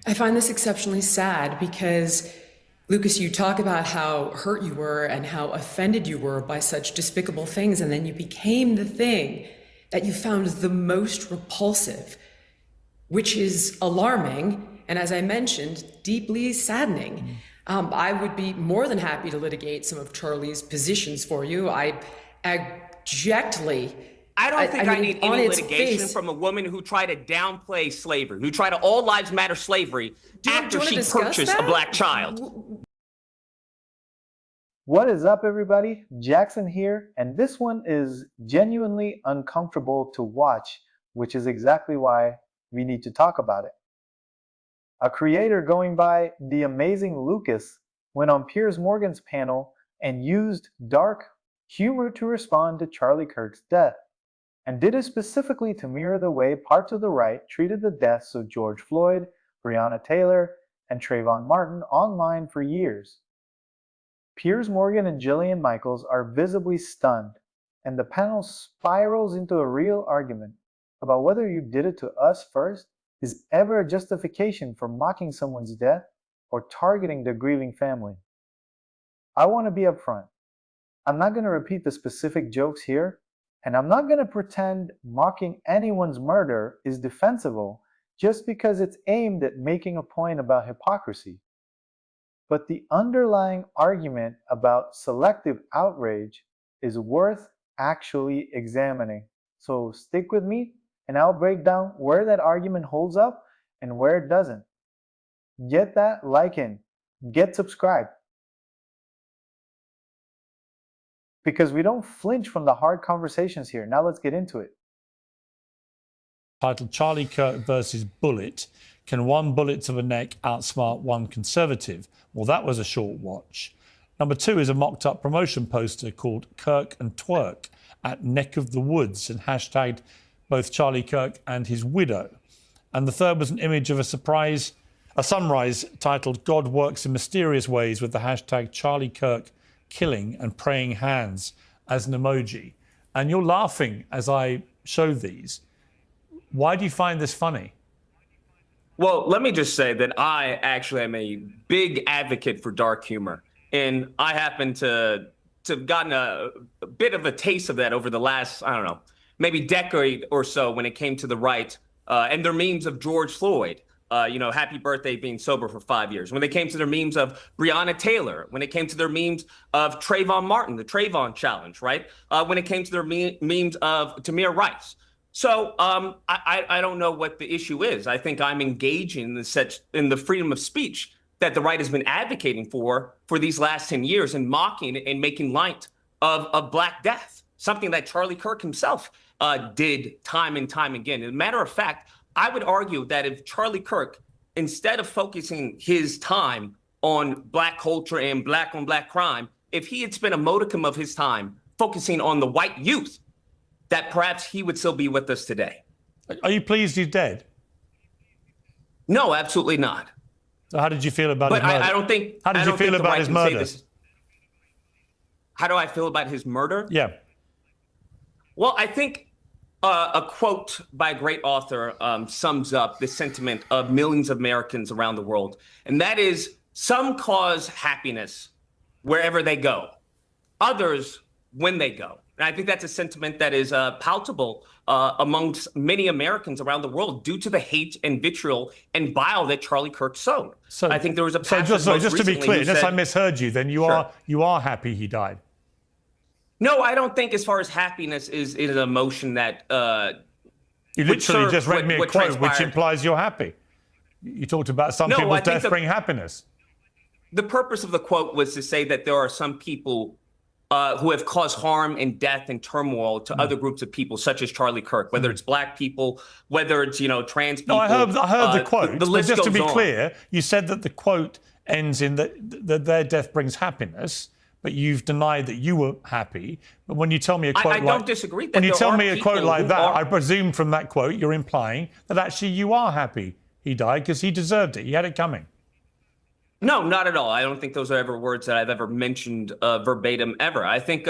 I find this exceptionally sad because, Lucas, you talk about how hurt you were and how offended you were by such despicable things, and then you became the thing that you found the most repulsive, which is alarming, and as I mentioned, deeply saddening. I would be more than happy to litigate some of Charlie's positions for you. I abjectly. I don't think I need any litigation face, from a woman who tried to downplay slavery, who tried to all lives matter slavery after she purchased a black child. What is up, everybody? Jackson here, and this one is genuinely uncomfortable to watch, which is exactly why we need to talk about it. A creator going by The Amazing Lucas went on Piers Morgan's panel and used dark humor to respond to Charlie Kirk's death, and did it specifically to mirror the way parts of the right treated the deaths of George Floyd, Breonna Taylor, and Trayvon Martin online for years. Piers Morgan and Jillian Michaels are visibly stunned, and the panel spirals into a real argument about whether "you did it to us first" is ever a justification for mocking someone's death or targeting the grieving family. I want to be upfront. I'm not going to repeat the specific jokes here, and I'm not going to pretend mocking anyone's murder is defensible just because it's aimed at making a point about hypocrisy. But the underlying argument about selective outrage is worth actually examining. So stick with me and I'll break down where that argument holds up and where it doesn't. Get that like in, get subscribed. Because we don't flinch from the hard conversations here. Now let's get into it. Titled Charlie Kirk versus Bullet. Can one bullet to the neck outsmart one conservative? Well, that was a short watch. Number two is a mocked up promotion poster called Kirk and Twerk at Neck of the Woods and hashtagged both Charlie Kirk and his widow. And the third was an image of a sunrise titled God Works in Mysterious Ways with the hashtag Charlie Kirk killing and praying hands as an emoji. And you're laughing as I show these. Why do you find this funny? Well, let me just say that I actually am a big advocate for dark humor. And I happen to have gotten a bit of a taste of that over the last, I don't know, maybe decade or so when it came to the right and their memes of George Floyd. Happy birthday being sober for 5 years. When they came to their memes of Breonna Taylor, when it came to their memes of Trayvon Martin, the Trayvon challenge, right? When it came to their memes of Tamir Rice. So I don't know what the issue is. I think I'm engaging in the freedom of speech that the right has been advocating for these last 10 years and mocking and making light of Black death, something that Charlie Kirk himself did time and time again. As a matter of fact, I would argue that if Charlie Kirk, instead of focusing his time on Black culture and Black on Black crime, if he had spent a modicum of his time focusing on the white youth, that perhaps he would still be with us today. Are you pleased he's dead? No, absolutely not. So how did you feel about his murder? I don't think. How did you feel about his murder? How do I feel about his murder? Yeah. Well, I think a quote by a great author sums up the sentiment of millions of Americans around the world, and that is, some cause happiness wherever they go, others when they go. And I think that's a sentiment that is palpable amongst many Americans around the world due to the hate and vitriol and bile that Charlie Kirk sowed. So I think there was a pastor just to be clear, unless I misheard you, then you are happy he died. No, I don't think as far as happiness is an emotion that you literally just read me a quote which implies you're happy. You talked about some people's death bring happiness. The purpose of the quote was to say that there are some people who have caused harm and death and turmoil to other groups of people, such as Charlie Kirk, whether it's Black people, whether it's, trans people. No, I heard the quote. The list just to be goes on. clear, you said that the quote ends in that their death brings happiness, but you've denied that you were happy. But when you tell me a quote I don't disagree that when you there tell are me a quote people like who that, are... I presume from that quote you're implying that actually you are happy he died because he deserved it. He had it coming. No, not at all. I don't think those are ever words that I've ever mentioned verbatim ever. I think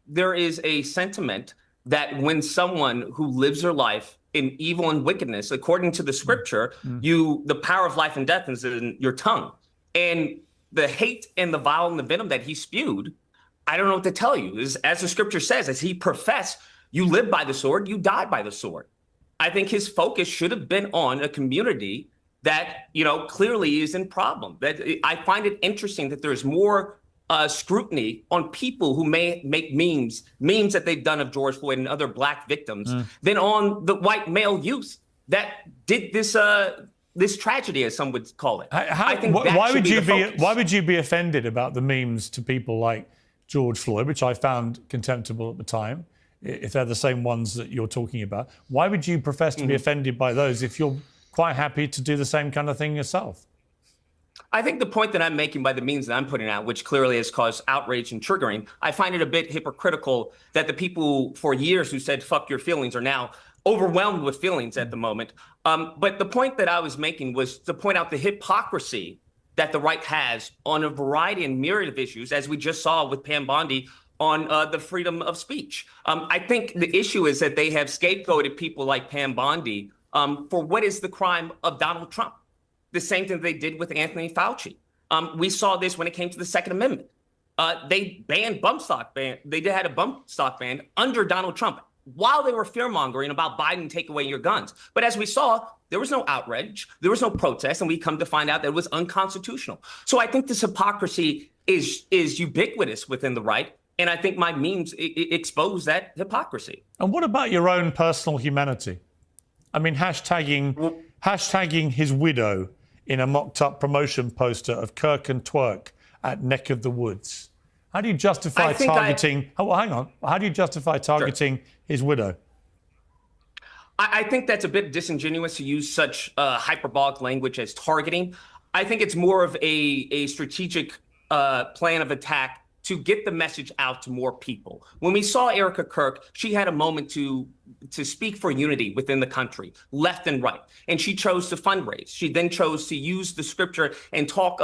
there is a sentiment that when someone who lives their life in evil and wickedness. According to the scripture, the power of life and death is in your tongue. And the hate and the vile and the venom that he spewed, I don't know what to tell you. As the scripture says, as he professed, you live by the sword, you die by the sword. I think his focus should have been on a community that, clearly is in problem. That I find it interesting that there's more scrutiny on people who may make memes that they've done of George Floyd and other black victims than on the white male youth that did this tragedy, as some would call it. Why would you be offended about the memes to people like George Floyd, which I found contemptible at the time, if they're the same ones that you're talking about? Why would you profess to be offended by those if you're quite happy to do the same kind of thing yourself? I think the point that I'm making by the means that I'm putting out, which clearly has caused outrage and triggering, I find it a bit hypocritical that the people for years who said fuck your feelings are now overwhelmed with feelings at the moment. But the point that I was making was to point out the hypocrisy that the right has on a variety and myriad of issues, as we just saw with Pam Bondi on the freedom of speech. I think the issue is that they have scapegoated people like Pam Bondi for what is the crime of Donald Trump. The same thing they did with Anthony Fauci. We saw this when it came to the Second Amendment. They banned bump stock ban. They had a bump stock ban under Donald Trump while they were fear-mongering about Biden take away your guns. But as we saw, there was no outrage, there was no protest, and we come to find out that it was unconstitutional. So I think this hypocrisy is ubiquitous within the right, and I think my memes expose that hypocrisy. And what about your own personal humanity? I mean, hashtagging his widow in a mocked-up promotion poster of Kirk and Twerk at Neck of the Woods. How do you justify targeting... hang on. How do you justify targeting his widow? I think that's a bit disingenuous to use such hyperbolic language as targeting. I think it's more of a strategic plan of attack to get the message out to more people. When we saw Erica Kirk, she had a moment to speak for unity within the country, left and right, and she chose to fundraise. She then chose to use the scripture and talk,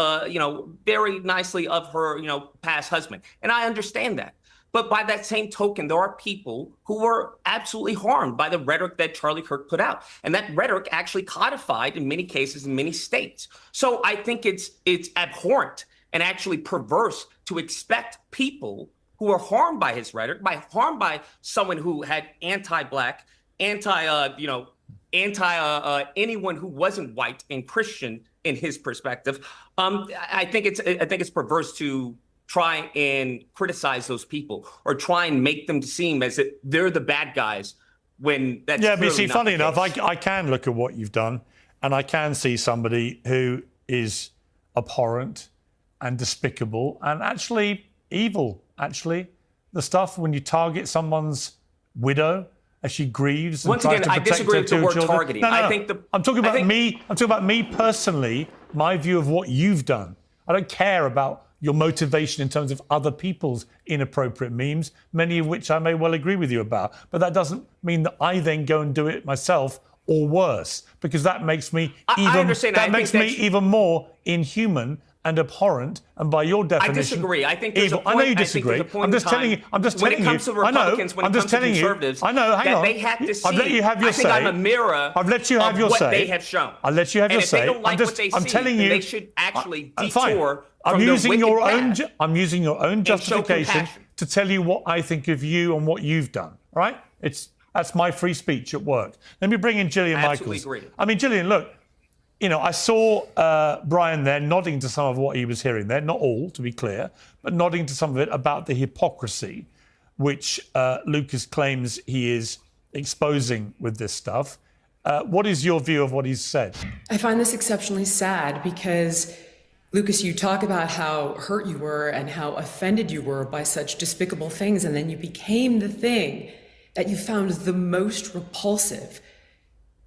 very nicely of her, past husband. And I understand that. But by that same token, there are people who were absolutely harmed by the rhetoric that Charlie Kirk put out. And that rhetoric actually codified in many cases in many states. So I think it's abhorrent and actually perverse to expect people who are harmed by his rhetoric, harmed by someone who had anti-black, anyone who wasn't white and Christian in his perspective. I think it's perverse to try and criticize those people or try and make them seem as if they're the bad guys when that's but you see, funny enough, I can look at what you've done and I can see somebody who is abhorrent and despicable and actually evil. Actually, the stuff when you target someone's widow as she grieves. Once again, I disagree with the word targeting. I'm talking about me. I'm talking about me personally. My view of what you've done. I don't care about your motivation in terms of other people's inappropriate memes, many of which I may well agree with you about. But that doesn't mean that I then go and do it myself or worse, because that makes me even more inhuman and abhorrent, and by your definition, I disagree. I think there's a point. I know you disagree. I'm just telling you. When it comes to Republicans, when it comes to conservatives, I know. Hang on. They have to see. I've let you have your say. I think I'm a mirror. I've let you have your say. What they have shown. I'll let you have your say. And if they don't like what they see, then they should actually detour I'm from using their your wicked own. I'm using your own justification to tell you what I think of you and what you've done. All right? That's my free speech at work. Let me bring in Jillian Michaels. Agree. I mean, Jillian, look. I saw Brian there nodding to some of what he was hearing there, not all, to be clear, but nodding to some of it about the hypocrisy which Lucas claims he is exposing with this stuff. What is your view of what he's said? I find this exceptionally sad because, Lucas, you talk about how hurt you were and how offended you were by such despicable things, and then you became the thing that you found the most repulsive,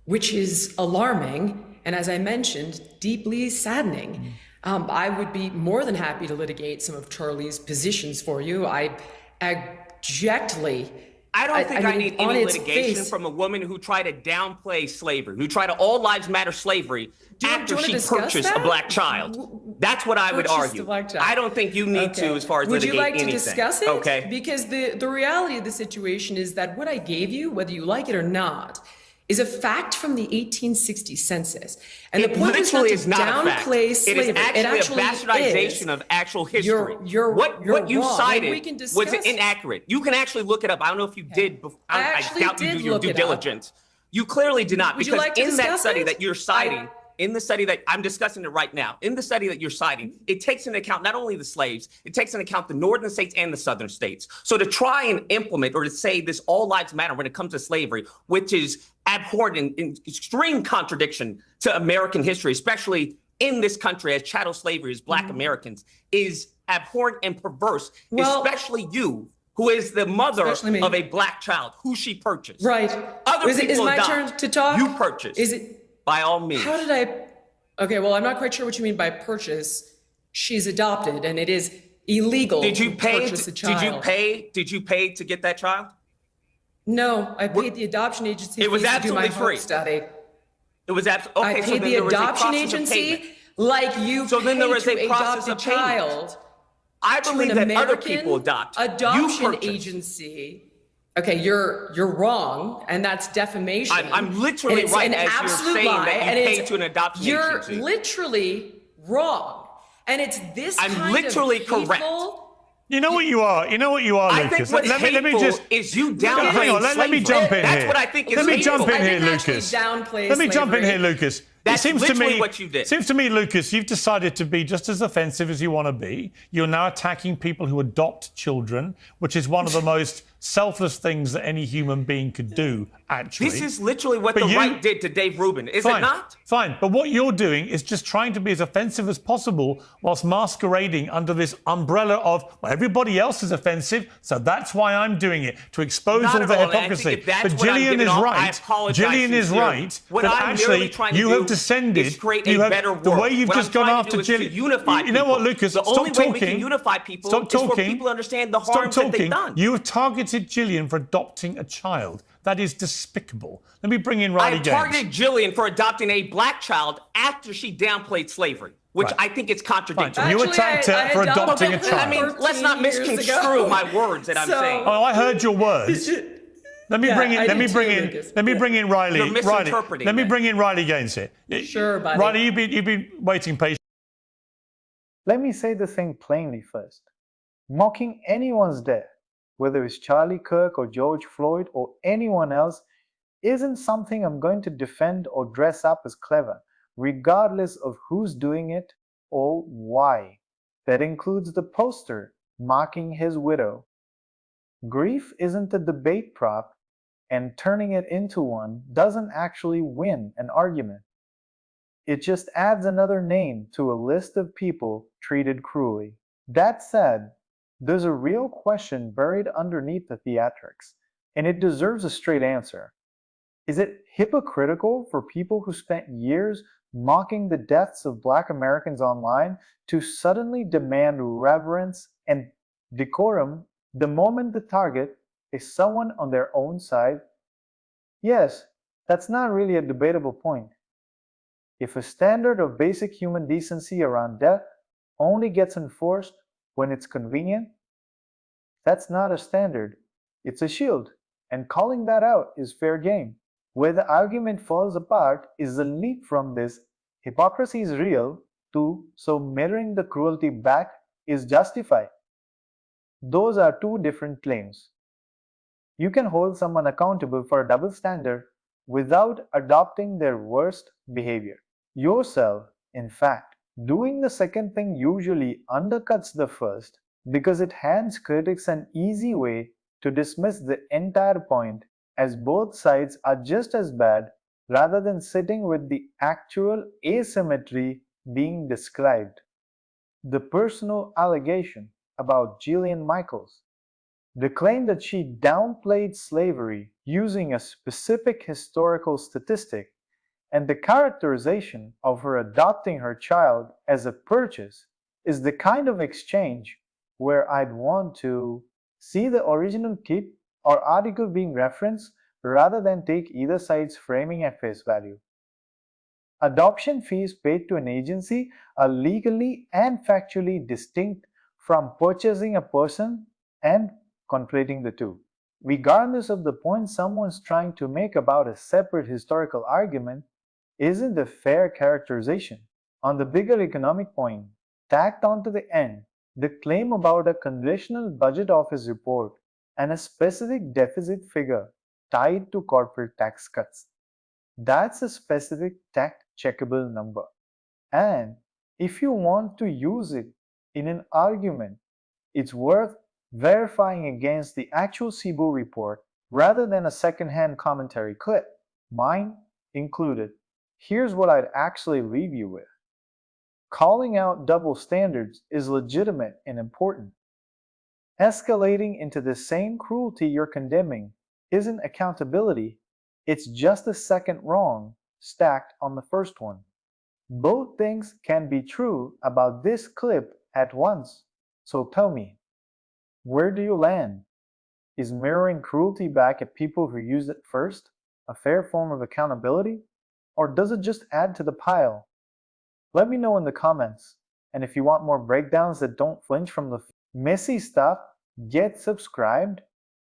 which is alarming. And as I mentioned, deeply saddening. I would be more than happy to litigate some of Charlie's positions for you. I abjectly... I don't think I need any litigation from a woman who tried to downplay slavery, who tried to all lives matter slavery after she purchased a black child. That's what I would argue. I don't think you need to as far as litigate anything. Would you like to discuss it? Okay. Because the reality of the situation is that what I gave you, whether you like it or not, is a fact from the 1860 census. And It the point is not literally to is not a fact. downplay It slavery. is actually a bastardization of actual history. You're what you wrong. cited We can was discuss- inaccurate. You can actually look it up. I don't know if you did. I doubt you do your due diligence. You clearly did not, Would you because like to in that discuss study it? that you're citing, in the study that I'm discussing it right now, in the study that you're citing, it takes into account not only the slaves, it takes into account the northern states and the southern states. So to try and implement or to say this all lives matter when it comes to slavery, which is abhorrent and in extreme contradiction to American history, especially in this country as chattel slavery as Black Americans, is abhorrent and perverse, especially you, who is the mother of a Black child, who she purchased. Right. Other people is my adopt. turn to talk? You purchased. Is it? By all means. How did I? Okay, well, I'm not quite sure what you mean by purchase. She's adopted, and it is illegal to purchase a child. Did you pay to get that child? No, I paid the adoption agency. It was fees to do my absolutely free. home study. It was absolutely I paid the adoption agency like you so then there was pay a to process adopt a of payment. child. I believe to an that other American people adopt. Adoption You purchase. agency. Okay, you're wrong, and that's defamation. I'm literally and it's right an as you're absolute saying lie, that you and paid it's- to an adoption You're agency. literally wrong, and it's this I'm kind literally of hateful, correct. You know what you are? You know what you are, I Lucas? think what's let me just is you hang downplaying on, let me slavery. jump in That's here. what I think is Let me hateful. jump in I here, didn't actually Lucas. downplay Let me jump in slavery. here, Lucas. That's it seems to literally me what you did. Seems to me, Lucas, you've decided to be just as offensive as you want to be. You're now attacking people who adopt children, which is one of the most selfless things that any human being could do, actually. This is literally what the right did to Dave Rubin, is Fine, it not? Fine, but what you're doing is just trying to be as offensive as possible whilst masquerading under this umbrella of, well, everybody else is offensive, so that's why I'm doing it, to expose Not all at the all, and I hypocrisy. think if that's But what I'm Jillian giving is off, I right. apologize Jillian is sincerely. right. What that I'm actually merely trying to you do have descended. is create you a have, better the world. way you've What just I'm gone trying to after do is to Jillian. unify You know what, people. Lucas? The Stop only way we talking. can unify people Stop is for talking. people to understand the Stop harms that they've talking. done. You have targeted Jillian for adopting a child. That is despicable. Let me bring in I Riley have Gaines. targeted Jillian for adopting a Black child after she downplayed slavery, which Right. I think is contradictory. Fine. You attacked her for adopting a child. I mean, let's not 14 years misconstrue ago. my words that I'm So- saying. Oh, I heard your words. Let me Yeah, bring in. I Let me did bring too, in. Lucas. Let me bring in Riley. You're misinterpreting Riley, let me that. bring in Riley Gaines here. Sure, buddy. Riley, you've been waiting patiently. Let me say the thing plainly first. Mocking anyone's death, whether it's Charlie Kirk or George Floyd or anyone else, isn't something I'm going to defend or dress up as clever, regardless of who's doing it or why. That includes the poster mocking his widow. Grief isn't a debate prop, and turning it into one doesn't actually win an argument. It just adds another name to a list of people treated cruelly. That said, there's a real question buried underneath the theatrics, and it deserves a straight answer. Is it hypocritical for people who spent years mocking the deaths of Black Americans online to suddenly demand reverence and decorum the moment the target is someone on their own side? Yes, that's not really a debatable point. If a standard of basic human decency around death only gets enforced when it's convenient, that's not a standard. It's a shield, and calling that out is fair game. Where the argument falls apart is the leap from this hypocrisy is real to so mirroring the cruelty back is justified. Those are two different claims. You can hold someone accountable for a double standard without adopting their worst behavior. Yourself, in fact, doing the second thing usually undercuts the first because it hands critics an easy way to dismiss the entire point, as both sides are just as bad rather than sitting with the actual asymmetry being described. The personal allegation about Jillian Michaels, the claim that she downplayed slavery using a specific historical statistic, and the characterization of her adopting her child as a purchase is the kind of exchange where I'd want to see the original clip or article being referenced rather than take either side's framing at face value. Adoption fees paid to an agency are legally and factually distinct from purchasing a person and conflating the two. regardless of the point someone's trying to make about a separate historical argument, isn't a fair characterization. On the bigger economic point, tacked onto the end, the claim about a congressional budget office report and a specific deficit figure tied to corporate tax cuts. That's a specific tax-checkable number. And if you want to use it in an argument, it's worth verifying against the actual CBO report rather than a second-hand commentary clip, mine included. Here's what I'd actually leave you with. Calling out double standards is legitimate and important. Escalating into the same cruelty you're condemning isn't accountability, it's just a second wrong stacked on the first one. Both things can be true about this clip at once. So tell me, where do you land? Is mirroring cruelty back at people who used it first a fair form of accountability? Or does it just add to the pile? Let me know in the comments. And if you want more breakdowns that don't flinch from the messy stuff, get subscribed,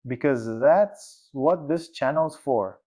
because that's what this channel's for.